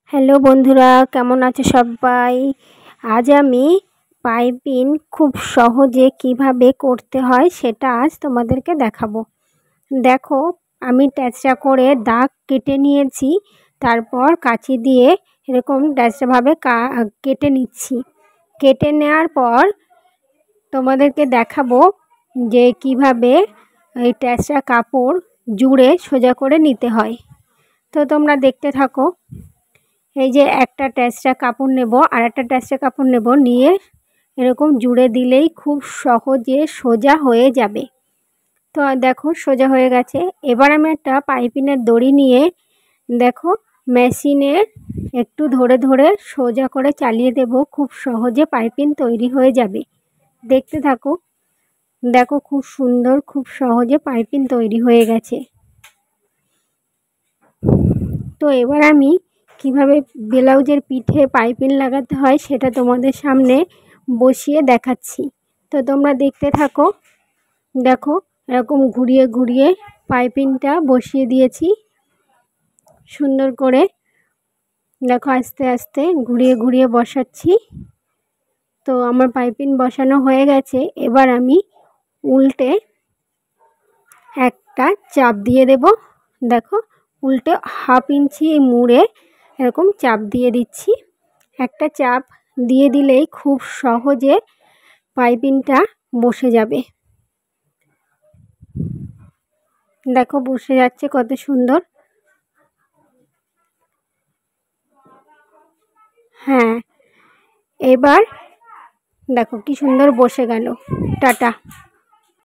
Hello বন্ধুরা, কেমন আছো সবাই? আজ আমি পাইপিং খুব সহজে কিভাবে করতে হয় সেটা আজ তোমাদেরকে দেখাবো। দেখো, আমি ট্যাঁচড়া করে দাগ কেটে নিয়েছি। তারপর কাঁচি দিয়ে এরকম ট্যাঁচড়াভাবে কেটে নিচ্ছি। কেটে নেওয়ার পর তোমাদেরকে দেখাবো যে কিভাবে এই ট্যাঁচড়া কাপড় জুড়ে সোজা করে নিতে হয়। তো তোমরা দেখতে থাকো। এই যে একটা ট্যাঁচড়া কাপড় নেব আর একটা ট্যাঁচড়া কাপড় নেব, নিয়ে এরকম জুড়ে দিলেই খুব সহজে সোজা হয়ে যাবে। তো দেখো সোজা হয়ে গেছে। এবার আমি একটা পাইপিনের দড়ি নিয়ে দেখো মেশিনে একটু ধরে ধরে সোজা করে চালিয়ে দেব, খুব সহজে পাইপিং তৈরি হয়ে যাবে। দেখতে থাকো। দেখো খুব সুন্দর, খুব সহজে পাইপিং তৈরি হয়ে গেছে। তো এবার আমি কিভাবে ব্লাউজের পিঠে পাইপিং লাগাতে হয় সেটা তোমাদের সামনে বসিয়ে দেখাচ্ছি। তো তোমরা দেখতে থাকো। দেখো এরকম ঘুরিয়ে ঘুরিয়ে পাইপিংটা বসিয়ে দিয়েছি সুন্দর করে। দেখো আস্তে আস্তে ঘুরিয়ে ঘুরিয়ে বসাচ্ছি। তো আমার পাইপিং বসানো হয়ে গেছে। এবার আমি উল্টে একটা চাপ দিয়ে দেব। দেখো উল্টে হাফ ইঞ্চি মুড়ে এরকম চাপ দিয়ে দিচ্ছি। একটা চাপ দিয়ে দিলেই খুব সহজে পাইপিংটা বসে যাবে। দেখো বসে যাচ্ছে কত সুন্দর। হ্যাঁ, এবার দেখো কি সুন্দর বসে গেল। টাটা।